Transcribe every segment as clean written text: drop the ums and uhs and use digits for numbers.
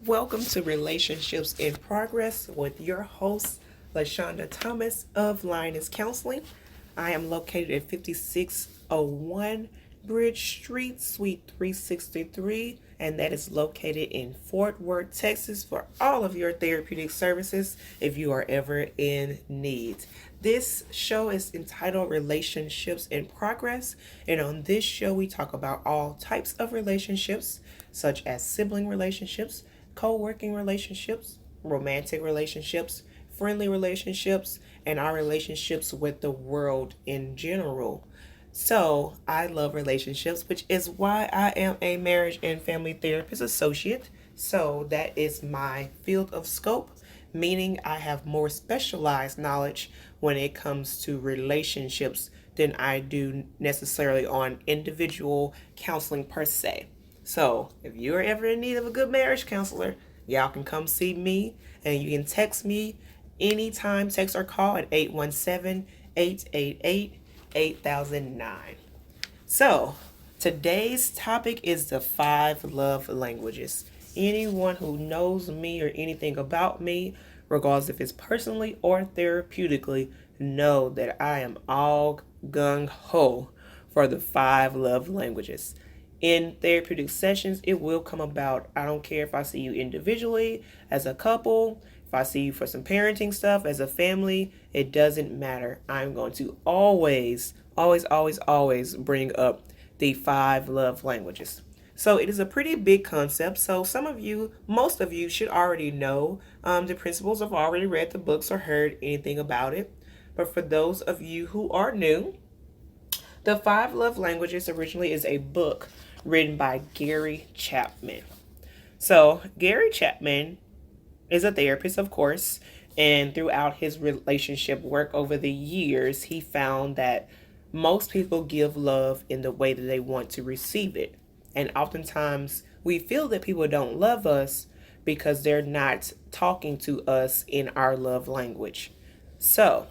Welcome to Relationships in Progress with your host, LaShonda Thomas of Lioness Counseling. I am located at 5601 Bridge Street, Suite 363, and that is located in Fort Worth, Texas, for all of your therapeutic services if you are ever in need. This show is entitled Relationships in Progress, and on this show, we talk about all types of relationships, such as sibling relationships, co-working relationships, romantic relationships, friendly relationships, and our relationships with the world in general. So, I love relationships, which is why I am a marriage and family therapist associate. So, that is my field of scope, meaning I have more specialized knowledge when it comes to relationships than I do necessarily on individual counseling per se. So, if you're ever in need of a good marriage counselor, y'all can come see me, and you can text me anytime, text or call at 817-888-8009. So, today's topic is the 5 love languages. Anyone who knows me or anything about me, regardless if it's personally or therapeutically, know that I am all gung-ho for the 5 love languages. In therapeutic sessions, it will come about. I don't care if I see you individually, as a couple, if I see you for some parenting stuff, as a family, it doesn't matter. I'm going to always, always, always, always bring up the 5 love languages. So it is a pretty big concept. So some of you, most of you should already know the principles. Have already read the books or heard anything about it. But for those of you who are new, the 5 love languages originally is a book written by Gary Chapman. So Gary Chapman is a therapist, of course, and throughout his relationship work over the years, he found that most people give love in the way that they want to receive it. And oftentimes we feel that people don't love us because they're not talking to us in our love language. So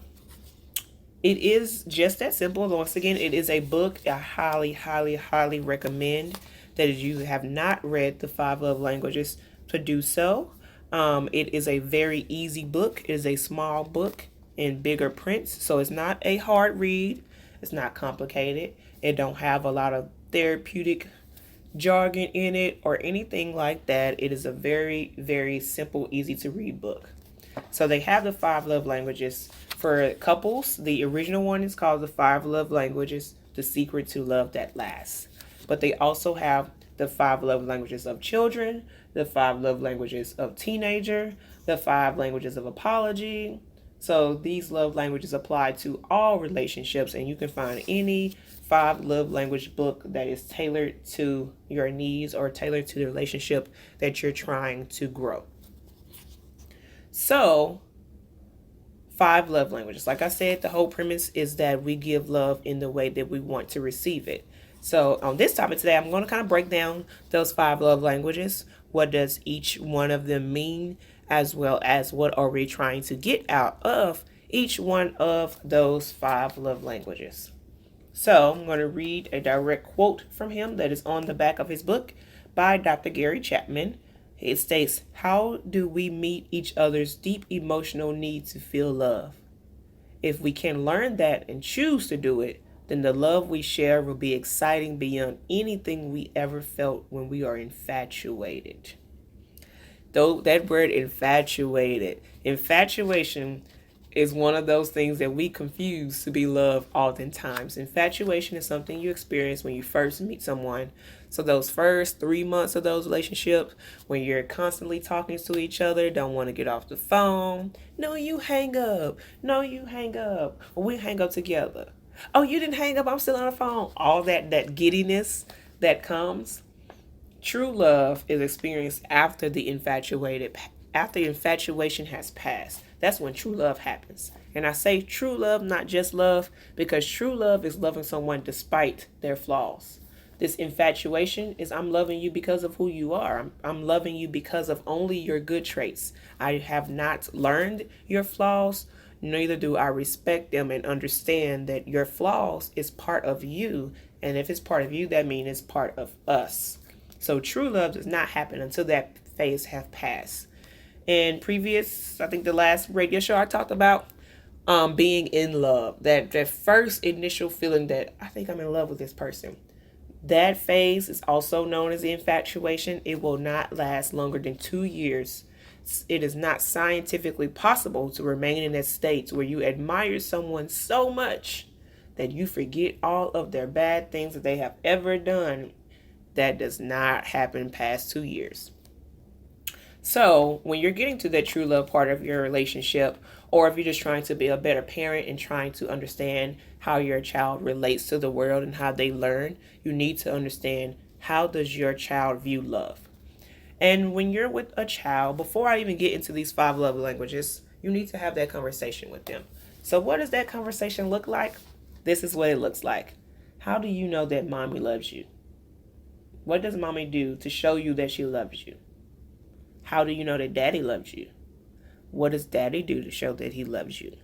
it is just that simple. Once again, it is a book I highly, highly, highly recommend that if you have not read the 5 love languages to do so. It is a very easy book. It is a small book in bigger prints, so it's not a hard read. It's not complicated. It don't have a lot of therapeutic jargon in it or anything like that. It is a very, very simple, easy to read book. So they have the 5 love languages for couples. The original one is called the 5 love languages, The Secret to Love That Lasts. But they also have the 5 love languages of children, the 5 love languages of teenager, the 5 languages of apology. So these love languages apply to all relationships, and you can find any 5 love language book that is tailored to your needs or tailored to the relationship that you're trying to grow. So 5 love languages. Like I said, the whole premise is that we give love in the way that we want to receive it. So on this topic today, I'm going to kind of break down those 5 love languages. What does each one of them mean, as well as what are we trying to get out of each one of those 5 love languages. So I'm going to read a direct quote from him that is on the back of his book by Dr. Gary Chapman. It states, "How do we meet each other's deep emotional need to feel love? If we can learn that and choose to do it, then the love we share will be exciting beyond anything we ever felt when we are infatuated." Though that word infatuated, infatuation is one of those things that we confuse to be love oftentimes. Infatuation is something you experience when you first meet someone. So those first 3 months of those relationships, when you're constantly talking to each other, don't want to get off the phone. No, you hang up. No, you hang up. We hang up together. Oh, you didn't hang up. I'm still on the phone. All that giddiness that comes. True love is experienced after the infatuation has passed. That's when true love happens. And I say true love, not just love, because true love is loving someone despite their flaws. This infatuation is I'm loving you because of who you are. I'm loving you because of only your good traits. I have not learned your flaws, neither do I respect them and understand that your flaws is part of you. And if it's part of you, that means it's part of us. So true love does not happen until that phase have passed. In previous, I think the last radio show I talked about being in love. That first initial feeling that I think I'm in love with this person. That phase is also known as infatuation. It will not last longer than 2 years. It is not scientifically possible to remain in that state where you admire someone so much that you forget all of their bad things that they have ever done. That does not happen past 2 years. So, when you're getting to that true love part of your relationship, or if you're just trying to be a better parent and trying to understand how your child relates to the world and how they learn, you need to understand, how does your child view love? And when you're with a child, before I even get into these 5 love languages, you need to have that conversation with them. So, what does that conversation look like? This is what it looks like. How do you know that mommy loves you? What does mommy do to show you that she loves you? How do you know that daddy loves you? What does daddy do to show that he loves you?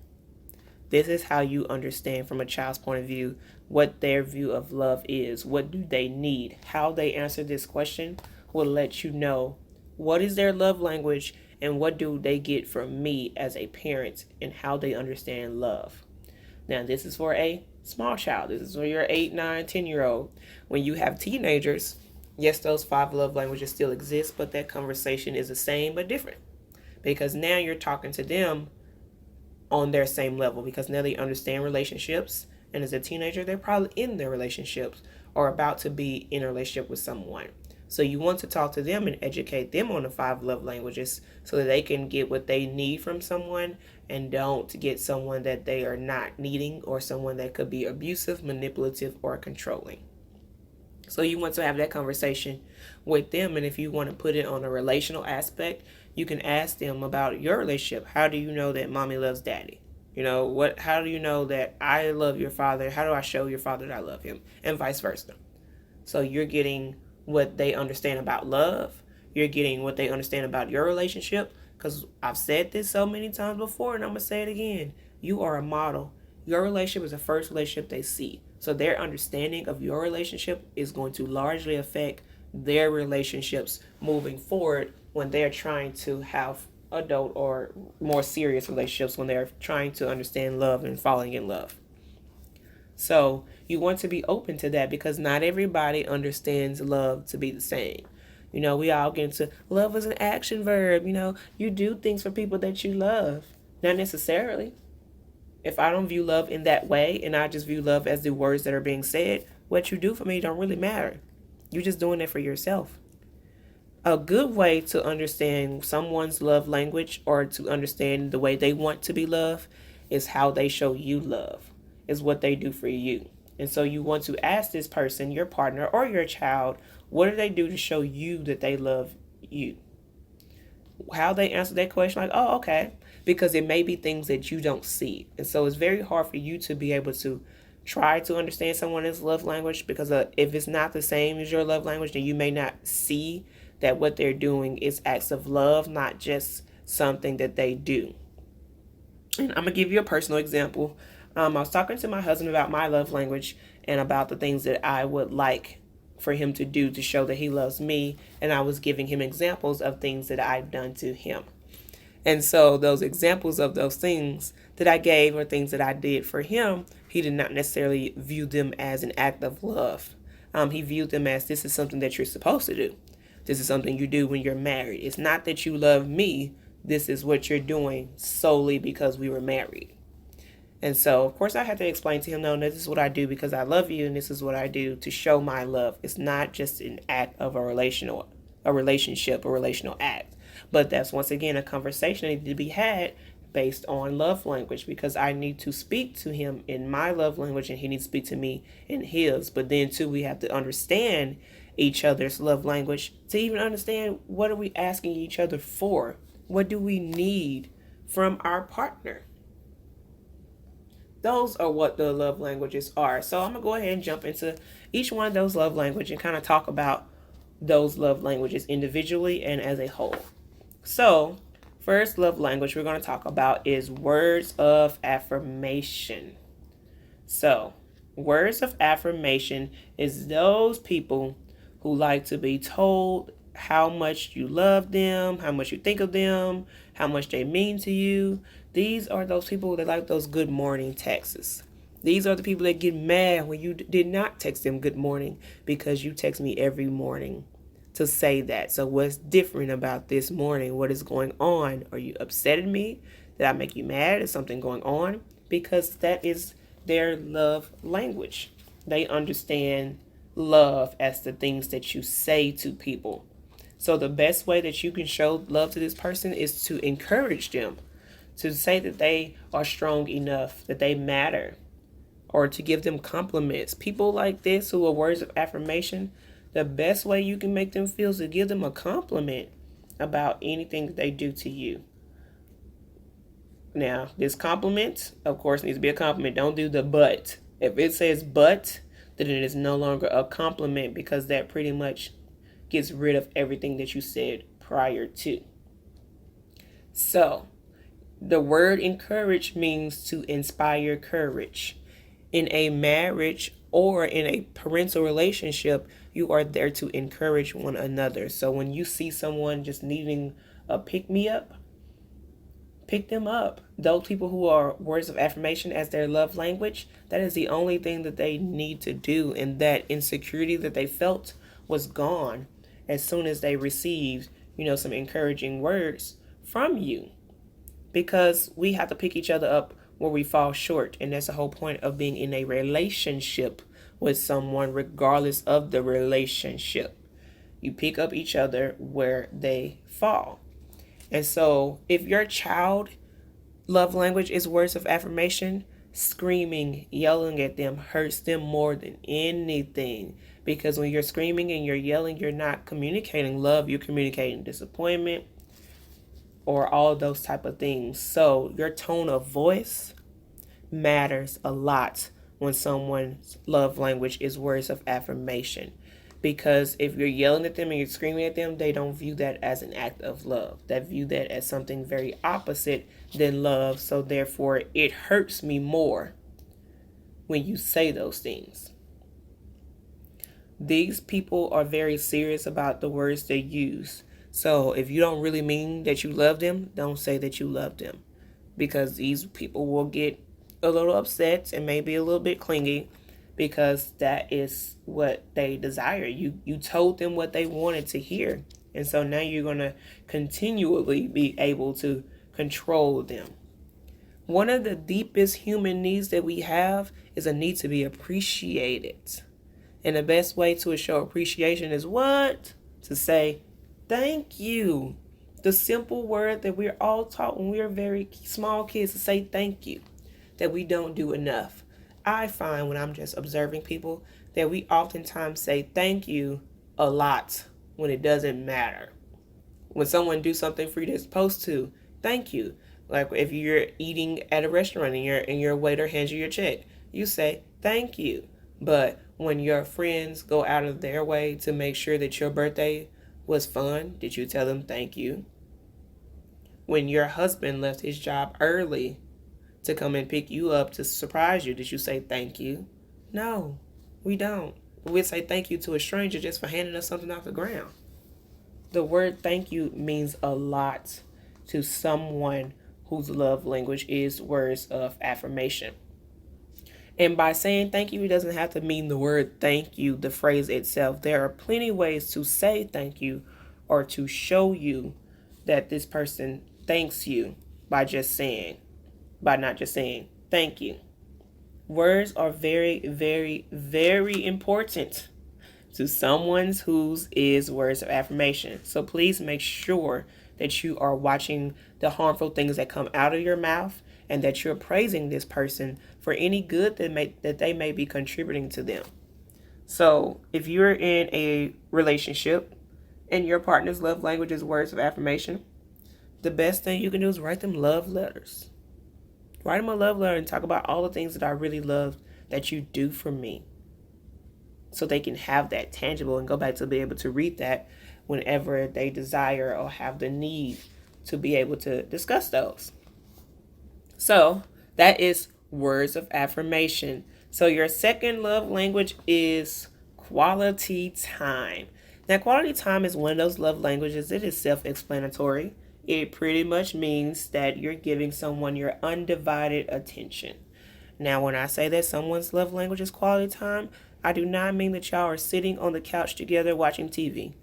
This is how you understand from a child's point of view what their view of love is. What do they need? How they answer this question will let you know what is their love language and what do they get from me as a parent and how they understand love. Now, this is for a small child. This is for your 8, 9, 10-year-old. When you have teenagers, yes, those 5 love languages still exist, but that conversation is the same but different. Because now you're talking to them on their same level, because now they understand relationships. And as a teenager, they're probably in their relationships or about to be in a relationship with someone. So you want to talk to them and educate them on the 5 love languages so that they can get what they need from someone and don't get someone that they are not needing or someone that could be abusive, manipulative, or controlling. So you want to have that conversation with them. And if you want to put it on a relational aspect, you can ask them about your relationship. How do you know that mommy loves daddy? How do you know that I love your father? How do I show your father that I love him? And vice versa. So you're getting what they understand about love. You're getting what they understand about your relationship. Because I've said this so many times before, and I'm going to say it again. You are a model. Your relationship is the first relationship they see. So their understanding of your relationship is going to largely affect their relationships moving forward when they're trying to have adult or more serious relationships, when they're trying to understand love and falling in love. So you want to be open to that, because not everybody understands love to be the same. We all get into love is an action verb. You do things for people that you love. Not necessarily. If I don't view love in that way and I just view love as the words that are being said, what you do for me don't really matter. You're just doing it for yourself. A good way to understand someone's love language, or to understand the way they want to be loved, is how they show you love, is what they do for you. And so you want to ask this person, your partner or your child, what do they do to show you that they love you? How they answer that question, like, oh, okay. Because it may be things that you don't see. And so it's very hard for you to be able to try to understand someone else's love language, because if it's not the same as your love language, then you may not see that what they're doing is acts of love, not just something that they do. And I'm going to give you a personal example. I was talking to my husband about my love language and about the things that I would like for him to do to show that he loves me. And I was giving him examples of things that I've done to him. And so those examples of those things that I gave or things that I did for him, he did not necessarily view them as an act of love. He viewed them as, this is something that you're supposed to do. This is something you do when you're married. It's not that you love me. This is what you're doing solely because we were married. And so, of course, I had to explain to him, no, this is what I do because I love you, and this is what I do to show my love. It's not just an act of a relationship, a relational act. But that's, once again, a conversation that needs to be had based on love language, because I need to speak to him in my love language and he needs to speak to me in his. But then, too, we have to understand each other's love language to even understand, what are we asking each other for? What do we need from our partner? Those are what the love languages are. So I'm going to go ahead and jump into each one of those love languages and kind of talk about those love languages individually and as a whole. So, first love language we're going to talk about is words of affirmation. So, words of affirmation is those people who like to be told how much you love them, how much you think of them, how much they mean to you. These are those people that like those good morning texts. These are the people that get mad when you did not text them good morning because you text me every morning to say that. So what's different about this morning? What is going on? Are you upset at me? Did I make you mad? Is something going on? Because that is their love language. They understand love as the things that you say to people. So the best way that you can show love to this person is to encourage them, to say that they are strong enough, that they matter, or to give them compliments. People like this who are words of affirmation, the best way you can make them feel is to give them a compliment about anything that they do to you. Now, this compliment, of course, needs to be a compliment. Don't do the but. If it says but, then it is no longer a compliment because that pretty much gets rid of everything that you said prior to. So, the word encourage means to inspire courage. In a marriage or in a parental relationship, you are there to encourage one another. So when you see someone just needing a pick-me-up, pick them up. Those people who are words of affirmation as their love language, that is the only thing that they need to do. And that insecurity that they felt was gone as soon as they received, some encouraging words from you. Because we have to pick each other up where we fall short. And that's the whole point of being in a relationship with someone, regardless of the relationship. You pick up each other where they fall. And so if your child love language is words of affirmation, screaming, yelling at them hurts them more than anything. Because when you're screaming and you're yelling, you're not communicating love, you're communicating disappointment or all those type of things. So your tone of voice matters a lot when someone's love language is words of affirmation. Because if you're yelling at them and you're screaming at them, they don't view that as an act of love. They view that as something very opposite than love. So therefore, it hurts me more when you say those things. These people are very serious about the words they use. So if you don't really mean that you love them, don't say that you love them. Because these people will get a little upset and maybe a little bit clingy, because that is what they desire. You told them what they wanted to hear. And so now you're going to continually be able to control them. One of the deepest human needs that we have is a need to be appreciated. And the best way to show appreciation is what? To say, thank you. The simple word that we're all taught when we're very small kids, to say thank you, that we don't do enough. I find when I'm just observing people that we oftentimes say thank you a lot when it doesn't matter. When someone do something for you they're supposed to, thank you. Like if you're eating at a restaurant and your waiter hands you your check, you say thank you. But when your friends go out of their way to make sure that your birthday was fun, did you tell them thank you? When your husband left his job early to come and pick you up to surprise you, did you say thank you? No, we don't. We'd say thank you to a stranger just for handing us something off the ground. The word thank you means a lot to someone whose love language is words of affirmation. And by saying thank you, it doesn't have to mean the word thank you, the phrase itself. There are plenty of ways to say thank you or to show you that this person thanks you by not just saying thank you. Words are very, very, very important to someone whose is words of affirmation. So please make sure that you are watching the harmful things that come out of your mouth and that you're praising this person for any good that they may be contributing to them. So if you're in a relationship and your partner's love language is words of affirmation, the best thing you can do is write them love letters. Write them a love letter and talk about all the things that I really love that you do for me, so they can have that tangible and go back to be able to read that whenever they desire or have the need to be able to discuss those. So that is words of affirmation. So your second love language is quality time. Now, quality time is one of those love languages. It is self-explanatory. It pretty much means that you're giving someone your undivided attention. Now, when I say that someone's love language is quality time, I do not mean that y'all are sitting on the couch together watching TV.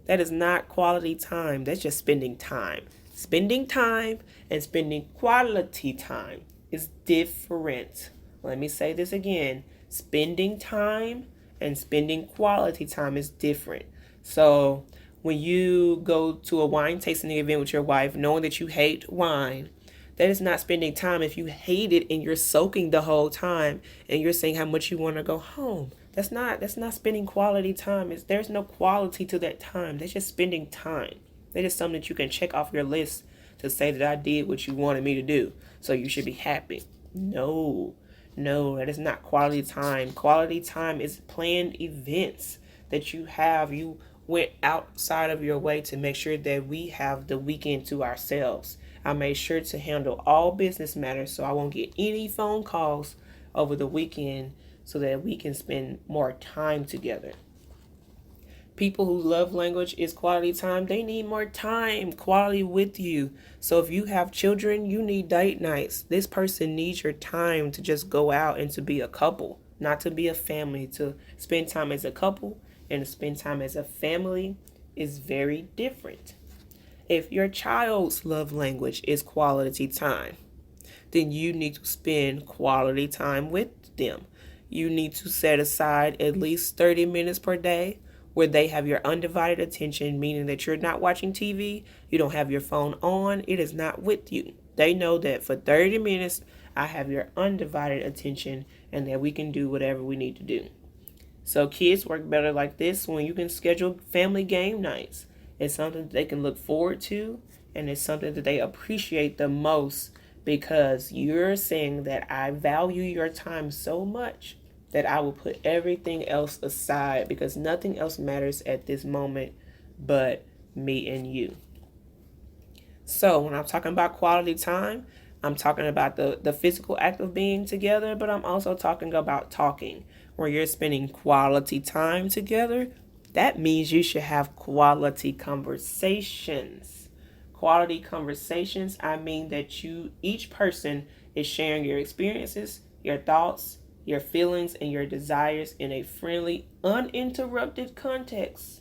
That is not quality time. That's just spending time. Spending time and spending quality time is different. Let me say this again. Spending time and spending quality time is different. So when you go to a wine tasting event with your wife, knowing that you hate wine, that is not spending time if you hate it and you're soaking the whole time and you're saying how much you want to go home. That's not spending quality time. There's no quality to that time. That's just spending time. That is something that you can check off your list to say that I did what you wanted me to do. So you should be happy. No, that is not quality time. Quality time is planned events that you have. You went outside of your way to make sure that we have the weekend to ourselves. I made sure to handle all business matters so I won't get any phone calls over the weekend so that we can spend more time together. People whose love language is quality time, they need more time, quality with you. So if you have children, you need date nights. This person needs your time to just go out and to be a couple, not to be a family. To spend time as a couple and to spend time as a family is very different. If your child's love language is quality time, then you need to spend quality time with them. You need to set aside at least 30 minutes per day where they have your undivided attention, meaning that you're not watching TV, you don't have your phone on, it is not with you. They know that for 30 minutes, I have your undivided attention and that we can do whatever we need to do. So kids work better like this when you can schedule family game nights. It's something that they can look forward to, and it's something that they appreciate the most because you're saying that I value your time so much that I will put everything else aside because nothing else matters at this moment but me and you. So when I'm talking about quality time, I'm talking about the physical act of being together, but I'm also talking about talking, where you're spending quality time together. That means you should have quality conversations. Quality conversations, I mean that each person is sharing your experiences, your thoughts, your feelings, and your desires in a friendly, uninterrupted context.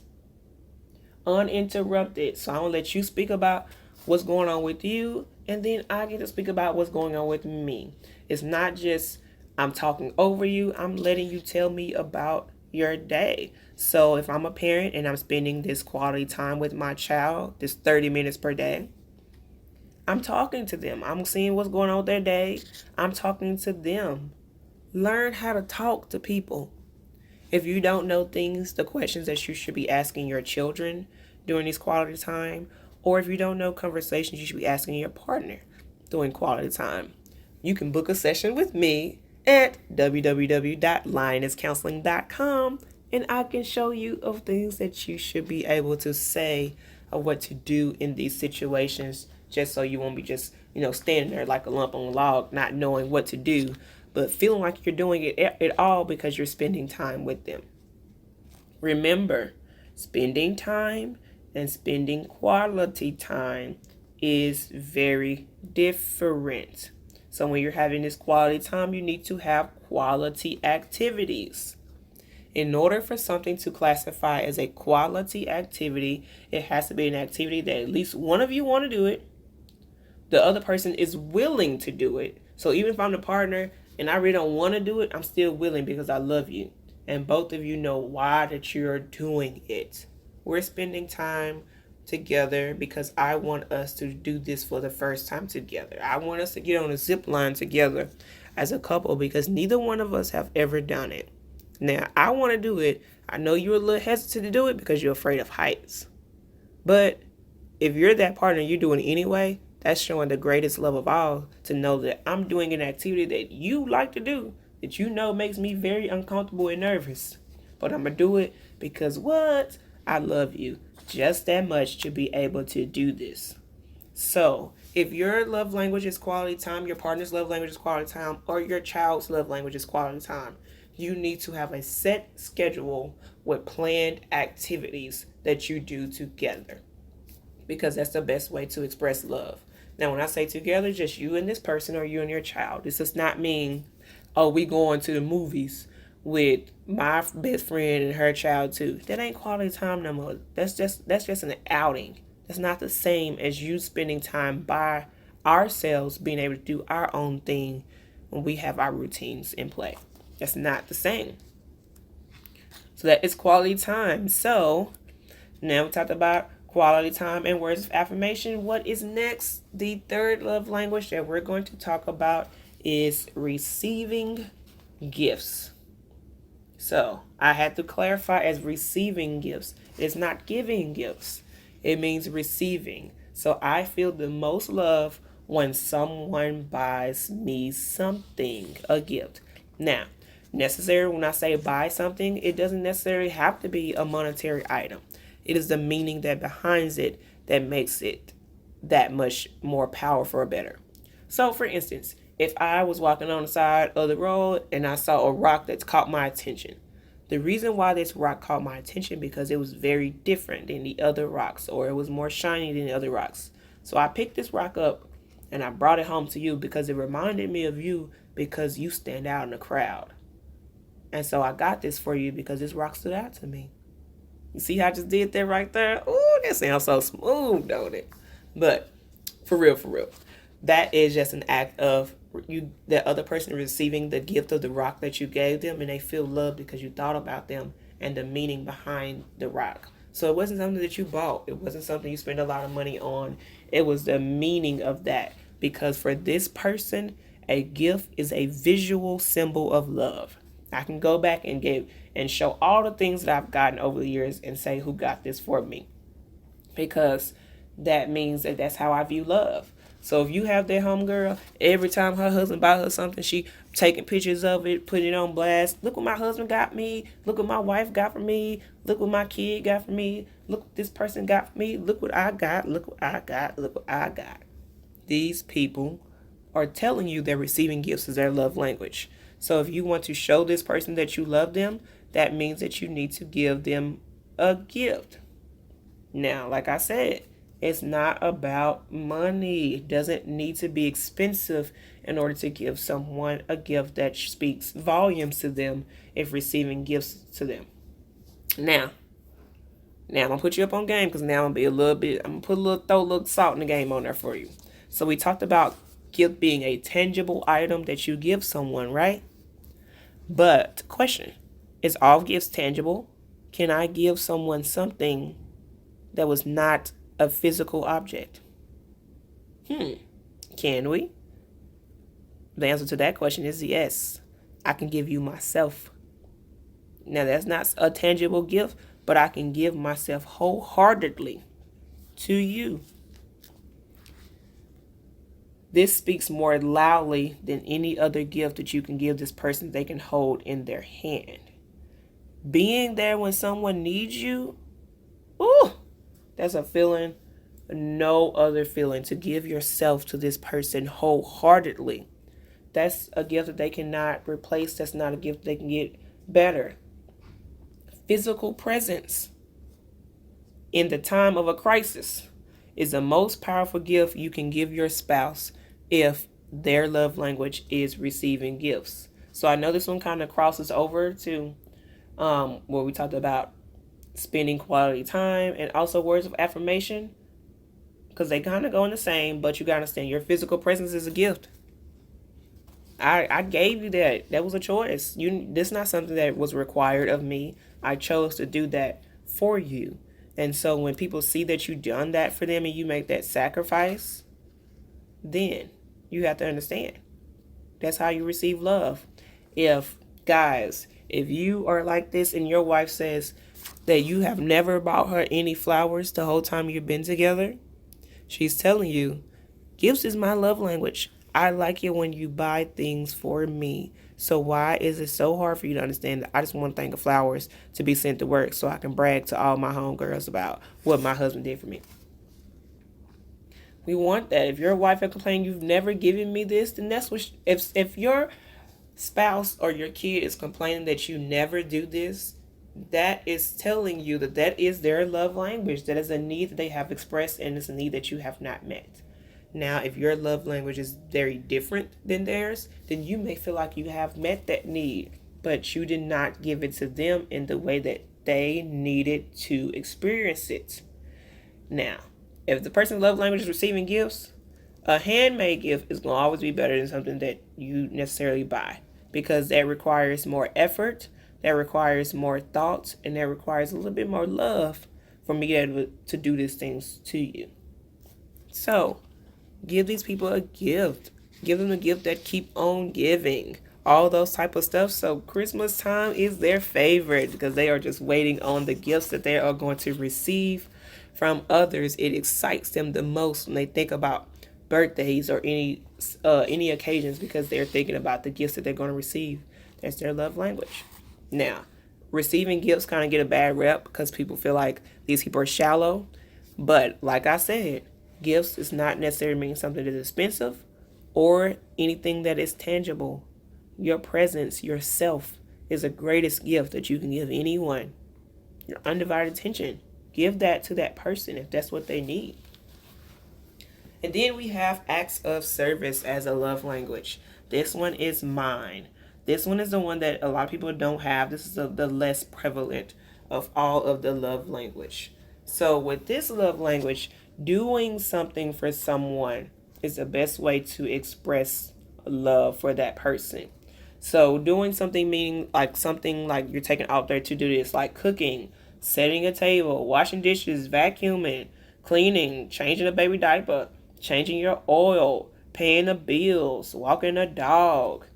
Uninterrupted. So I'm going to let you speak about what's going on with you, and then I get to speak about what's going on with me. It's not just I'm talking over you, I'm letting you tell me about your day. So if I'm a parent and I'm spending this quality time with my child, this 30 minutes per day, I'm talking to them. I'm seeing what's going on with their day. I'm talking to them. Learn how to talk to people. If you don't know things, the questions that you should be asking your children during this quality time, or if you don't know conversations you should be asking your partner during quality time, you can book a session with me at www.lionesscounseling.com, and I can show you of things that you should be able to say or what to do in these situations, just so you won't be just standing there like a lump on a log, not knowing what to do, but feeling like you're doing it all because you're spending time with them. Remember, spending time and spending quality time is very different. So when you're having this quality time, you need to have quality activities. In order for something to classify as a quality activity, it has to be an activity that at least one of you want to do it. The other person is willing to do it. So even if I'm the partner and I really don't want to do it, I'm still willing because I love you. And both of you know why that you're doing it. We're spending time together because I want us to do this for the first time together. I want us to get on a zip line together as a couple because neither one of us have ever done it. Now, I want to do it. I know you're a little hesitant to do it because you're afraid of heights. But if you're that partner and you're doing it anyway, that's showing the greatest love of all, to know that I'm doing an activity that you like to do, that you know makes me very uncomfortable and nervous. But I'm going to do it because what? I love you just that much to be able to do this. So if your love language is quality time, your partner's love language is quality time, or your child's love language is quality time, You need to have a set schedule with planned activities that you do together, because that's the best way to express love. Now, when I say together, just you and this person or you and your child. This does not mean, oh, we going to the movies with my best friend and her child too. That ain't quality time no more. That's just an outing. That's not the same as you spending time by ourselves, being able to do our own thing when we have our routines in play. That's not the same. So that is quality time. So now we talked about quality time and words of affirmation. What is next? The third love language that we're going to talk about is receiving gifts. So I had to clarify as receiving gifts. It's not giving gifts. It means receiving. So I feel the most love when someone buys me something, a gift. Now, necessary, when I say buy something, it doesn't necessarily have to be a monetary item. It is the meaning that behind it that makes it that much more powerful or better. So, for instance, if I was walking on the side of the road and I saw a rock that's caught my attention, the reason why this rock caught my attention because it was very different than the other rocks, or it was more shiny than the other rocks. So I picked this rock up and I brought it home to you because it reminded me of you, because you stand out in the crowd. And so I got this for you because this rock stood out to me. You see how I just did that right there? Ooh, that sounds so smooth, don't it? But for real, that is just an act of you, the other person receiving the gift of the rock that you gave them, and they feel loved because you thought about them and the meaning behind the rock. So it wasn't something that you bought. It wasn't something you spent a lot of money on. It was the meaning of that, because for this person, a gift is a visual symbol of love. I can go back and give and show all the things that I've gotten over the years and say who got this for me, because that means that that's how I view love. So if you have that homegirl, every time her husband buys her something, she taking pictures of it, putting it on blast. Look what my husband got me. Look what my wife got for me. Look what my kid got for me. Look what this person got for me. Look what I got. Look what I got. Look what I got. These people are telling you they're receiving gifts as their love language. So if you want to show this person that you love them, that means that you need to give them a gift. Now, like I said, it's not about money. It doesn't need to be expensive in order to give someone a gift that speaks volumes to them if receiving gifts to them. Now I'm going to put you up on game, because now I'm going to throw a little salt in the game on there for you. So we talked about gift being a tangible item that you give someone, right? But question, is all gifts tangible? Can I give someone something that was not a physical object? Can we? The answer to that question is yes. I can give you myself. Now, that's not a tangible gift, but I can give myself wholeheartedly to you. This speaks more loudly than any other gift that you can give this person they can hold in their hand. Being there when someone needs you, ooh, that's a feeling, no other feeling, to give yourself to this person wholeheartedly. That's a gift that they cannot replace. That's not a gift they can get better. Physical presence in the time of a crisis is the most powerful gift you can give your spouse if their love language is receiving gifts. So I know this one kind of crosses over to where we talked about spending quality time and also words of affirmation, because they kind of go in the same, but you got to understand your physical presence is a gift. I gave you that. That was a choice. This is not something that was required of me. I chose to do that for you. And so when people see that you've done that for them and you make that sacrifice, then you have to understand that's how you receive love. If you are like this and your wife says that you have never bought her any flowers the whole time you've been together, she's telling you, gifts is my love language. I like it when you buy things for me. So why is it so hard for you to understand that I just want a thing of flowers to be sent to work so I can brag to all my homegirls about what my husband did for me? We want that. If your wife is complaining you've never given me this, then that's what if your spouse or your kid is complaining that you never do this, that is telling you that that is their love language. That is a need that they have expressed, and it's a need that you have not met. Now, if your love language is very different than theirs, then you may feel like you have met that need, but you did not give it to them in the way that they needed to experience it. Now, if the person's love language is receiving gifts, a handmade gift is going to always be better than something that you necessarily buy, because that requires more effort, that requires more thought, and that requires a little bit more love for me to do these things to you. So, give these people a gift. Give them a gift that keep on giving. All those type of stuff. So Christmas time is their favorite because they are just waiting on the gifts that they are going to receive from others. It excites them the most when they think about birthdays or any occasions, because they're thinking about the gifts that they're going to receive. That's their love language. Now, receiving gifts kind of get a bad rep because people feel like these people are shallow. But like I said, gifts does not necessarily mean something that is expensive or anything that is tangible. Your presence, yourself, is the greatest gift that you can give anyone. Your undivided attention. Give that to that person if that's what they need. And then we have acts of service as a love language. This one is mine. This one is the one that a lot of people don't have. This is the less prevalent of all of the love language. So with this love language, doing something for someone is the best way to express love for that person. So doing something meaning like something like you're taking out there to do this, like cooking, setting a table, washing dishes, vacuuming, cleaning, changing a baby diaper, changing your oil, paying the bills, walking a dog,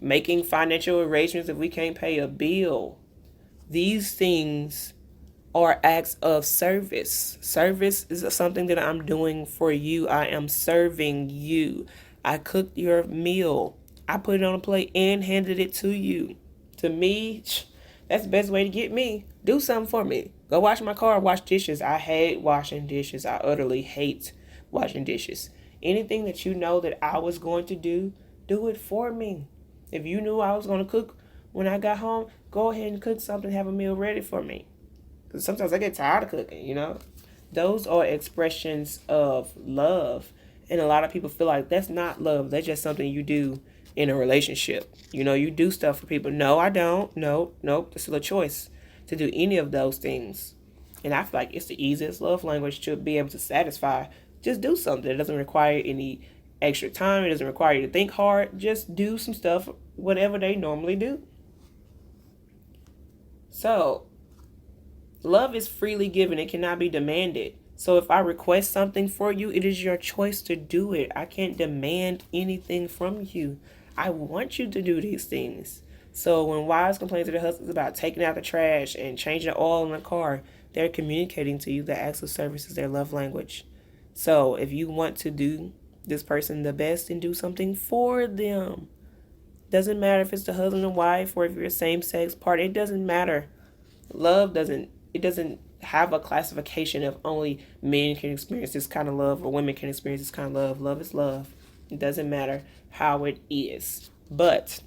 making financial arrangements if we can't pay a bill. These things are acts of service. Service is something that I'm doing for you. I am serving you. I cooked your meal. I put it on a plate and handed it to you. To me, that's the best way to get me. Do something for me. Go wash my car, wash dishes. I hate washing dishes. I utterly hate washing dishes. Anything that you know that I was going to do it for me. If you knew I was going to cook when I got home, go ahead and cook something, have a meal ready for me. Because sometimes I get tired of cooking, Those are expressions of love. And a lot of people feel like that's not love. That's just something you do in a relationship. You do stuff for people. No, I don't. Nope. It's still a choice to do any of those things. And I feel like it's the easiest love language to be able to satisfy. Just do something. It doesn't require any extra time. It doesn't require you to think hard. Just do some stuff, whatever they normally do. So, love is freely given. It cannot be demanded. So if I request something for you, it is your choice to do it. I can't demand anything from you. I want you to do these things. So when wives complain to their husbands about taking out the trash and changing the oil in the car, they're communicating to you that acts of service is their love language. So if you want to do this person the best, then do something for them. Doesn't matter if it's the husband and wife or if you're a same-sex partner. It doesn't matter. Love doesn't have a classification of only men can experience this kind of love or women can experience this kind of love. Love is love. It doesn't matter how it is. But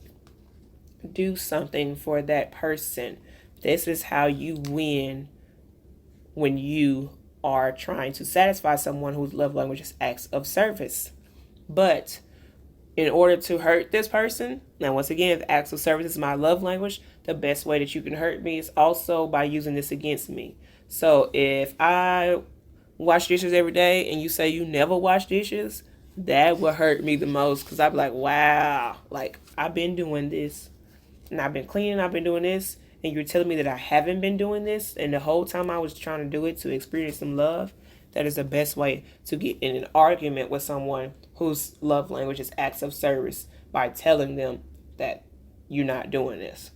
do something for that person. This is how you win when you are trying to satisfy someone whose love language is acts of service. But in order to hurt this person, now once again, if acts of service is my love language, the best way that you can hurt me is also by using this against me. So if I wash dishes every day and you say you never wash dishes, that will hurt me the most, because I'd be like, wow, like I've been doing this and I've been cleaning, I've been doing this, and you're telling me that I haven't been doing this, and the whole time I was trying to do it to experience some love. That is the best way to get in an argument with someone whose love language is acts of service, by telling them that you're not doing this.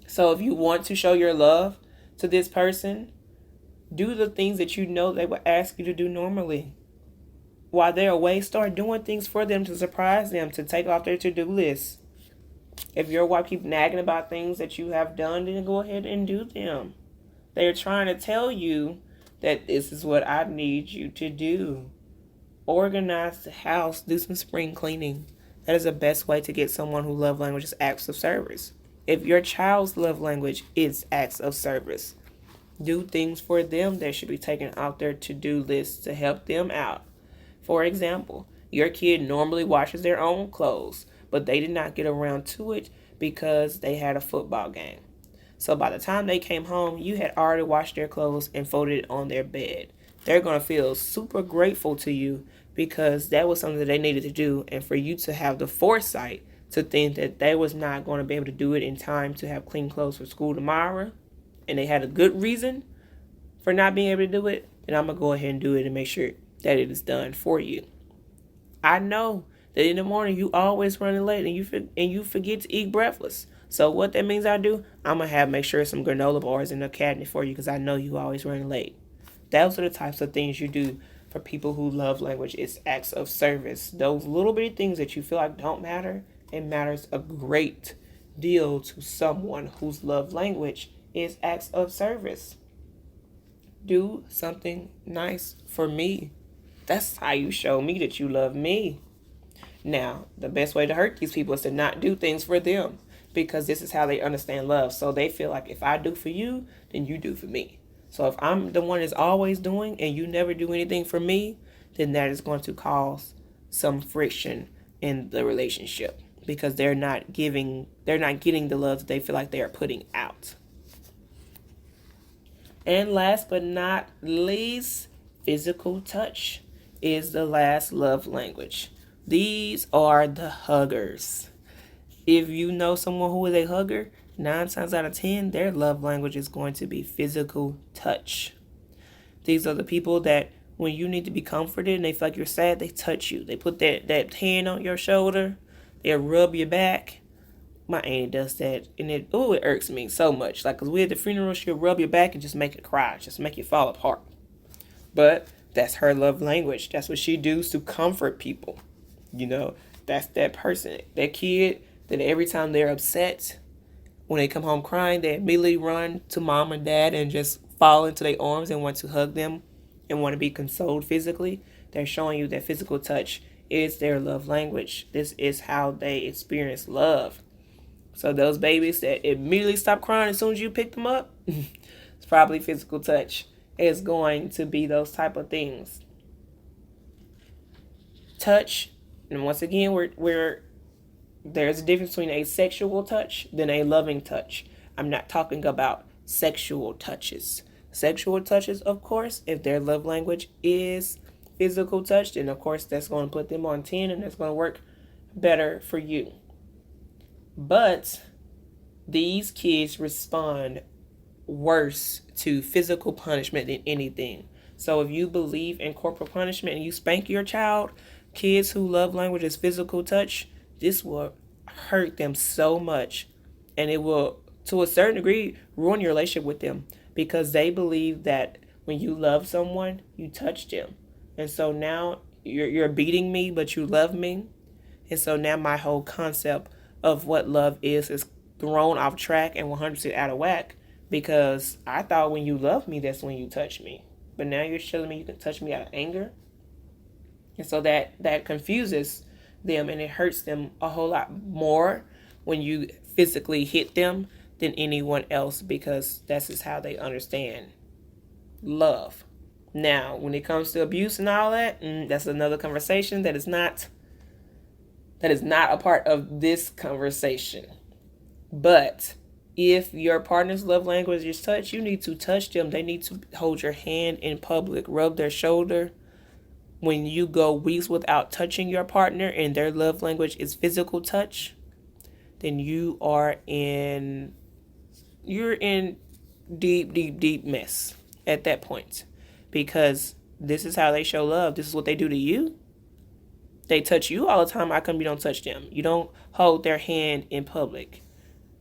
So if you want to show your love to this person, do the things that you know they would ask you to do normally. While they're away, start doing things for them to surprise them, to take off their to-do list. If your wife keeps nagging about things that you have done, then go ahead and do them. They're trying to tell you that this is what I need you to do. Organize the house, do some spring cleaning, That is the best way to get someone who love language is acts of service. If your child's love language is acts of service, do things for them that should be taken out their to-do list to help them out. For example, your kid normally washes their own clothes, but they did not get around to it because they had a football game. So by the time they came home, you had already washed their clothes and folded it on their bed. They're going to feel super grateful to you because that was something that they needed to do, and for you to have the foresight to think that they was not going to be able to do it in time to have clean clothes for school tomorrow, and they had a good reason for not being able to do it, then I'm going to go ahead and do it and make sure that it is done for you. I know that in the morning you always running late and you forget to eat breakfast. So what that means I do, I'm going to make sure some granola bars in the cabinet for you because I know you always running late. Those are the types of things you do for people who love language. It's acts of service. Those little bitty things that you feel like don't matter, it matters a great deal to someone whose love language is acts of service. Do something nice for me. That's how you show me that you love me. Now, the best way to hurt these people is to not do things for them because this is how they understand love. So they feel like if I do for you, then you do for me. So if I'm the one that's always doing and you never do anything for me, then that is going to cause some friction in the relationship because they're not getting the love that they feel like they are putting out. And last but not least, physical touch is the last love language. These are the huggers. If you know someone who is a hugger, 9 times out of 10, their love language is going to be physical touch. These are the people that when you need to be comforted and they feel like you're sad, they touch you. They put that hand on your shoulder. They'll rub your back. My auntie does that, and it irks me so much. Like, 'cause we at the funeral, she'll rub your back and just make it cry, just make you fall apart. But that's her love language. That's what she does to comfort people. That's that person, that kid that every time they're upset, when they come home crying, they immediately run to mom and dad and just fall into their arms and want to hug them and want to be consoled physically. They're showing you that physical touch is their love language. This is how they experience love. So those babies that immediately stop crying as soon as you pick them up, it's probably physical touch. It's going to be those type of things. Touch, and once again, there's a difference between a sexual touch than a loving touch. I'm not talking about sexual touches. Sexual touches, of course, if their love language is physical touch, then of course that's going to put them on 10 and that's going to work better for you. But these kids respond worse to physical punishment than anything. So if you believe in corporal punishment and you spank your child, kids who love language is physical touch, this will hurt them so much, and it will, to a certain degree, ruin your relationship with them because they believe that when you love someone, you touch them. And so now you're beating me, but you love me. And so now my whole concept of what love is thrown off track and 100% out of whack because I thought when you love me, that's when you touch me. But now you're telling me you can touch me out of anger. And so that confuses them and it hurts them a whole lot more when you physically hit them than anyone else because that's just how they understand love. Now, when it comes to abuse and all that, that's another conversation that is not a part of this conversation. But if your partner's love language is touch, you need to touch them. They need to hold your hand in public, rub their shoulder. When you go weeks without touching your partner and their love language is physical touch, then you're in deep mess at that point. Because this is how they show love. This is what they do to you. They touch you all the time. How come you don't touch them? You don't hold their hand in public,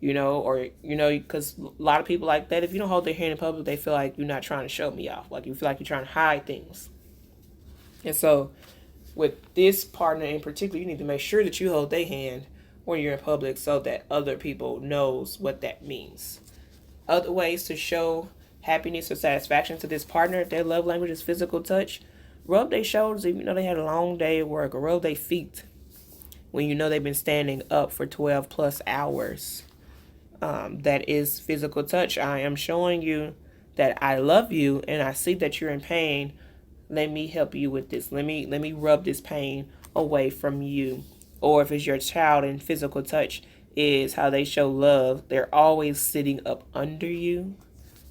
because a lot of people like that. If you don't hold their hand in public, they feel like you're not trying to show me off. Like you feel like you're trying to hide things. And so with this partner in particular, you need to make sure that you hold their hand when you're in public so that other people knows what that means. Other ways to show happiness or satisfaction to this partner, their love language is physical touch. Rub their shoulders even though they had a long day at work, or rub their feet. when you know they've been standing up for 12 plus hours. That is physical touch. I am showing you that I love you and I see that you're in pain. Let me help you with this. Let me rub this pain away from you. Or if it's your child, and physical touch is how they show love. They're always sitting up under you.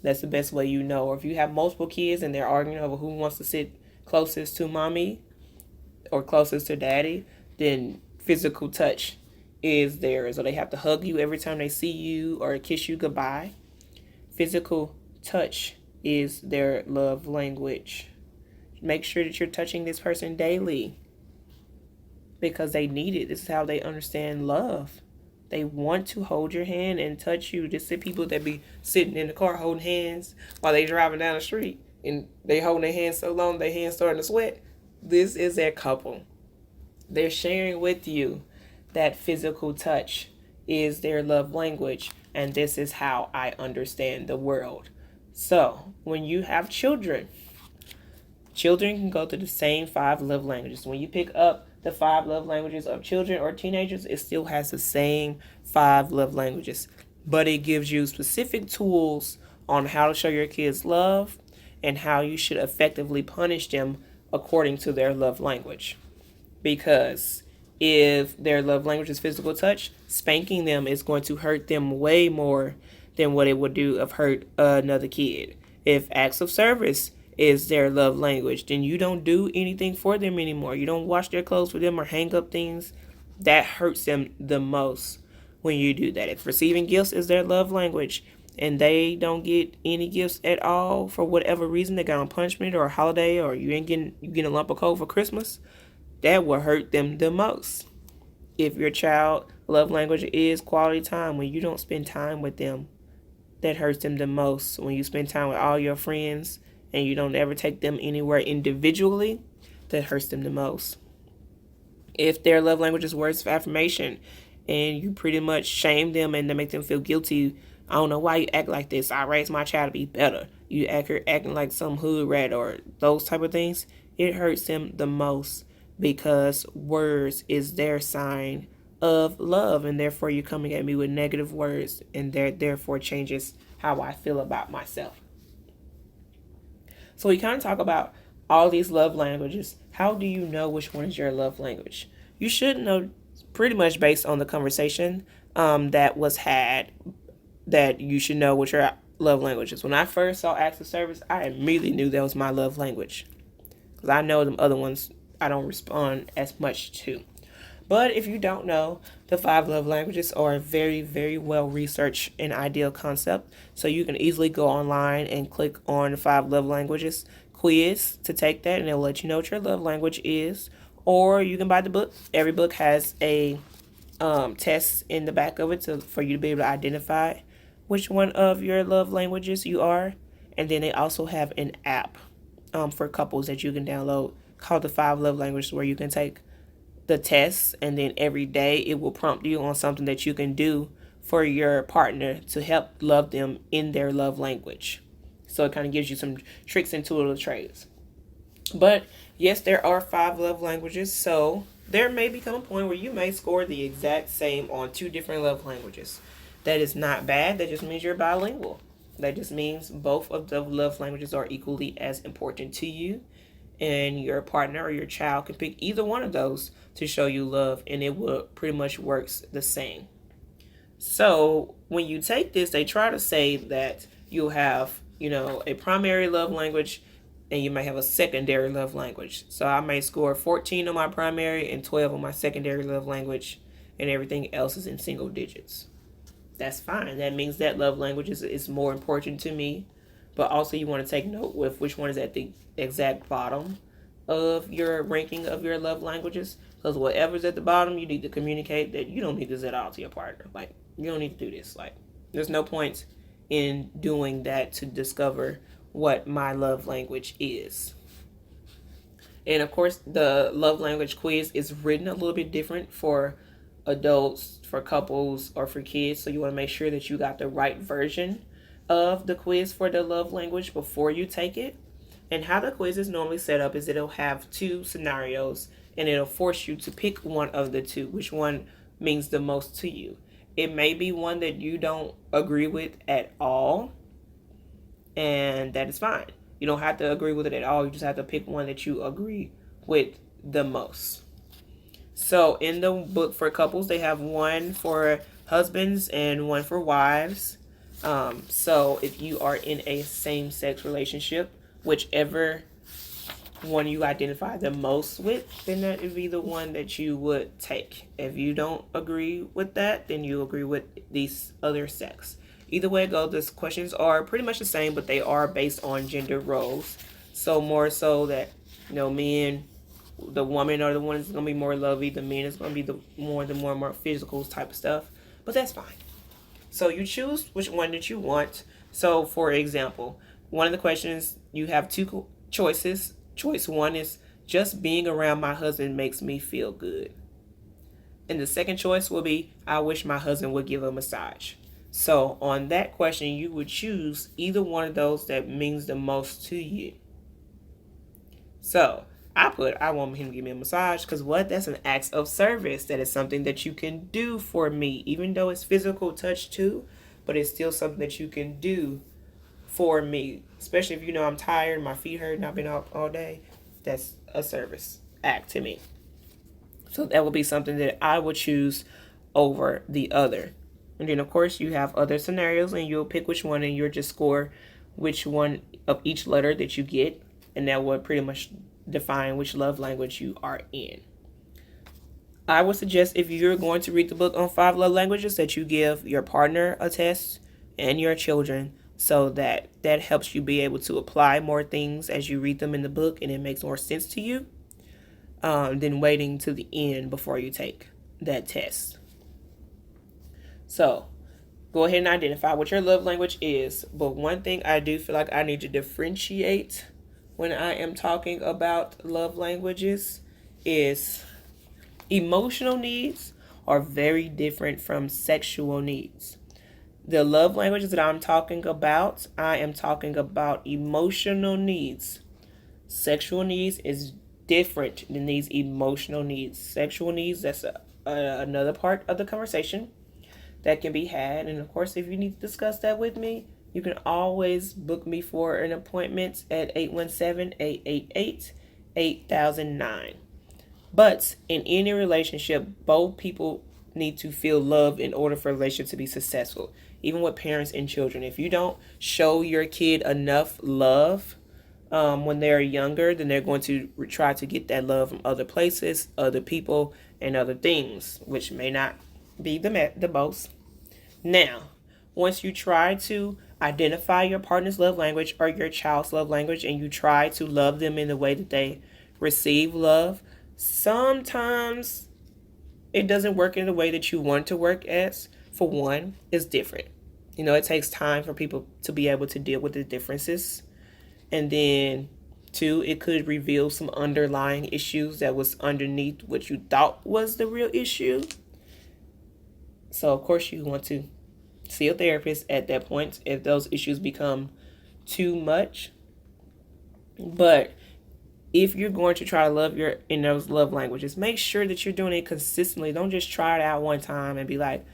That's the best way you know. Or if you have multiple kids and they're arguing over who wants to sit closest to mommy or closest to daddy, then physical touch is theirs. Or they have to hug you every time they see you or kiss you goodbye. Physical touch is their love language. Make sure that you're touching this person daily because they need it. This is how they understand love. They want to hold your hand and touch you. Just see people that be sitting in the car holding hands while they driving down the street and they holding their hands so long their hands starting to sweat. This is their couple. They're sharing with you that physical touch is their love language, and this is how I understand the world. So when you have children, children can go through the same 5 love languages. When you pick up the 5 love languages of children or teenagers, it still has the same 5 love languages. But it gives you specific tools on how to show your kids love and how you should effectively punish them according to their love language. Because if their love language is physical touch, spanking them is going to hurt them way more than what it would do if hurt another kid. If acts of service is their love language, then you don't do anything for them anymore. You don't wash their clothes for them or hang up things. That hurts them the most when you do that. If receiving gifts is their love language and they don't get any gifts at all for whatever reason, they got on punishment or a holiday, or you get a lump of coal for Christmas, that will hurt them the most. If your child love language is quality time, when you don't spend time with them, that hurts them the most. When you spend time with all your friends and you don't ever take them anywhere individually, that hurts them the most. If their love language is words of affirmation and you pretty much shame them and to make them feel guilty, I don't know why you act like this, I raised my child to be better, you acting like some hood rat or those type of things, it hurts them the most because words is their sign of love, and therefore you're coming at me with negative words, and that therefore changes how I feel about myself. So we kind of talk about all these love languages. How do you know which one is your love language? You should know pretty much based on the conversation that was had, that you should know what your love language is. When I first saw acts of service, I immediately knew that was my love language, because I know them other ones I don't respond as much to. But if you don't know, the 5 love languages are a very, very well researched and ideal concept. So you can easily go online and click on the 5 love languages quiz to take that, and it'll let you know what your love language is. Or you can buy the book. Every book has a test in the back of it for you to be able to identify which one of your love languages you are. And then they also have an app for couples that you can download called the 5 love languages, where you can take the tests, and then every day it will prompt you on something that you can do for your partner to help love them in their love language. So it kind of gives you some tricks and tools of the trades. But yes, there are 5 love languages, so there may become a point where you may score the exact same on 2 different love languages. That is not bad. That just means you're bilingual. That just means both of the love languages are equally as important to you, and your partner or your child can pick either one of those to show you love, and it will pretty much works the same. So when you take this, they try to say that you'll have, a primary love language and you may have a secondary love language. So I may score 14 on my primary and 12 on my secondary love language, and everything else is in single digits. That's fine. That means that love language is more important to me. But also you want to take note with which one is at the exact bottom of your ranking of your love languages. Because whatever's at the bottom, you need to communicate that you don't need this at all to your partner. Like, you don't need to do this. Like, there's no point in doing that to discover what my love language is. And of course, the love language quiz is written a little bit different for adults, for couples, or for kids. So you want to make sure that you got the right version of the quiz for the love language before you take it. And how the quiz is normally set up is it'll have two scenarios and it'll force you to pick one of the two, which one means the most to you. It may be one that you don't agree with at all, and that is fine. You don't have to agree with it at all. You just have to pick one that you agree with the most. So in the book for couples, they have one for husbands and one for wives. So if you are in a same-sex relationship, whichever one you identify the most with, then that would be the one that you would take. If you don't agree with that, then you agree with these other sex. Either way it goes, these questions are pretty much the same, but they are based on gender roles. So more so that, men, the woman or the one is going to be more lovey, the man is going to be the more physical type of stuff. But that's fine. So you choose which one that you want. So for example, one of the questions, you have two choices. Choice one is, just being around my husband makes me feel good. And the second choice will be, I wish my husband would give a massage. So on that question, you would choose either one of those that means the most to you. So I want him to give me a massage because that's an act of service. That is something that you can do for me, even though it's physical touch too, but it's still something that you can do for me, especially if I'm tired, my feet hurt, and I've been out all day. That's a service act to me. So that would be something that I would choose over the other. And then of course you have other scenarios and you'll pick which one and you'll just score which one of each letter that you get, and that would pretty much define which love language you are in. I would suggest, if you're going to read the book on 5 love languages, that you give your partner a test and your children, so that helps you be able to apply more things as you read them in the book and it makes more sense to you, than waiting to the end before you take that test. So go ahead and identify what your love language is. But one thing I do feel like I need to differentiate when I am talking about love languages is emotional needs are very different from sexual needs. The love languages that I'm talking about, I am talking about emotional needs. Sexual needs is different than these emotional needs. Sexual needs, that's another part of the conversation that can be had. And of course, if you need to discuss that with me, you can always book me for an appointment at 817-888-8009. But in any relationship, both people need to feel love in order for a relationship to be successful. Even with parents and children, if you don't show your kid enough love when they're younger, then they're going to try to get that love from other places, other people, and other things, which may not be the most. Now, once you try to identify your partner's love language or your child's love language, and you try to love them in the way that they receive love, sometimes it doesn't work in the way that you want to work as. For one, it's different. It takes time for people to be able to deal with the differences. And then 2, it could reveal some underlying issues that was underneath what you thought was the real issue. So of course you want to see a therapist at that point if those issues become too much. But if you're going to try to love in those love languages, make sure that you're doing it consistently. Don't just try it out one time and be like,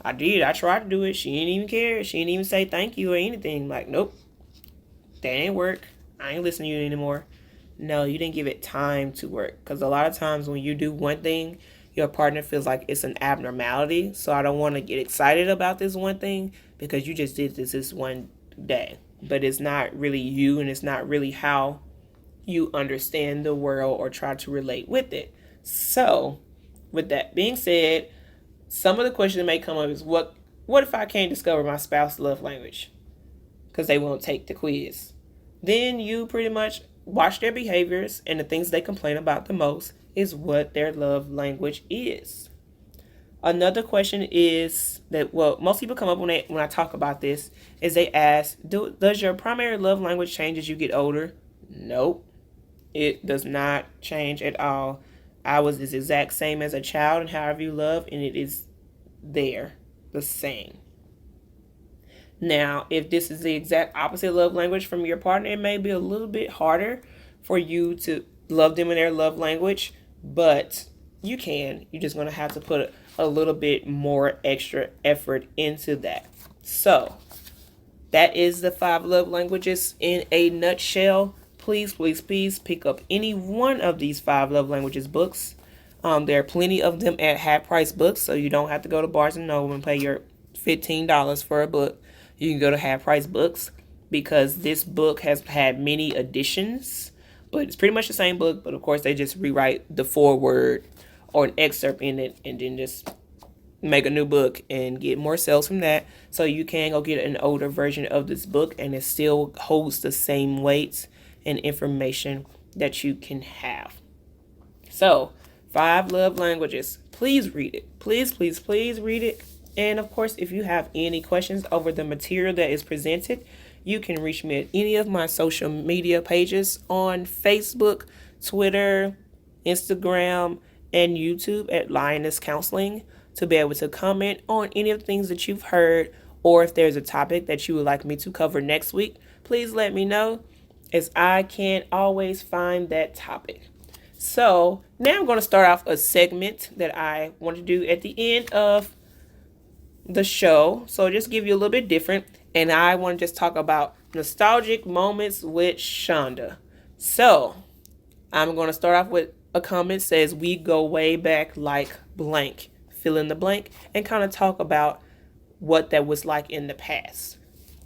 I tried to do it. She didn't even care. She didn't even say thank you or anything. Like, nope, that ain't work. I ain't listening to you anymore. No, you didn't give it time to work. Because a lot of times when you do one thing, your partner feels like it's an abnormality. So I don't want to get excited about this one thing because you just did this one day. But it's not really you, and it's not really how you understand the world or try to relate with it. So with that being said, some of the questions that may come up is, what if I can't discover my spouse's love language because they won't take the quiz? Then you pretty much watch their behaviors, and the things they complain about the most is what their love language is. Another question is that, most people come up when I talk about this, is they ask, does your primary love language change as you get older? Nope, it does not change at all. I was the exact same as a child, and however you love, and it is there, the same. Now, if this is the exact opposite love language from your partner, it may be a little bit harder for you to love them in their love language, but you can. You're just going to have to put a little bit more extra effort into that. So, that is the 5 love languages in a nutshell. Please, please, please pick up any one of these 5 love languages books. There are plenty of them at half price books, so you don't have to go to Barnes and Noble and pay your $15 for a book. You can go to half price books because this book has had many additions, but it's pretty much the same book. But of course, they just rewrite the foreword or an excerpt in it and then just make a new book and get more sales from that. So you can go get an older version of this book and it still holds the same weights and information that you can have. So 5 love languages. Please read it. Please, please, please read it. And of course, if you have any questions over the material that is presented, you can reach me at any of my social media pages on Facebook, Twitter, Instagram, and YouTube at Lioness Counseling to be able to comment on any of the things that you've heard, or if there's a topic that you would like me to cover next week, please let me know, as I can't always find that topic. So now I'm going to start off a segment that I want to do at the end of the show. So just give you a little bit different. And I want to just talk about nostalgic moments with Shonda. So I'm going to start off with a comment that says we go way back like blank, fill in the blank, and kind of talk about what that was like in the past.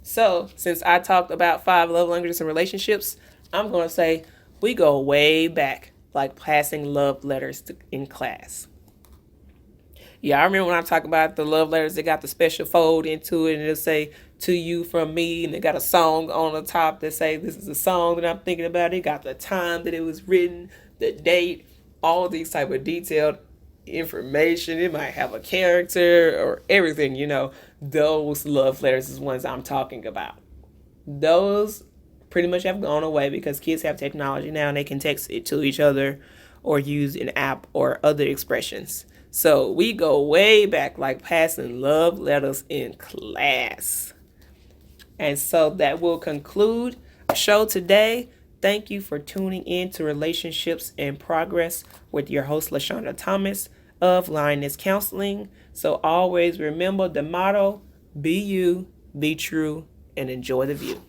So since I talked about 5 love languages and relationships, I'm going to say we go way back like passing love letters in class. Yeah, I remember when I talk about the love letters, they got the special fold into it and it'll say to you from me, and they got a song on the top that say this is a song that I'm thinking about. It got the time that it was written, the date, all of these type of detailed information. It might have a character or everything, those love letters is ones I'm talking about. Those pretty much have gone away because kids have technology now and they can text it to each other or use an app or other expressions. So we go way back like passing love letters in class. And so that will conclude our show today. Thank you for tuning in to Relationships in Progress with your host, LaShonda Thomas of Lioness Counseling. So always remember the motto, be you, be true, and enjoy the view.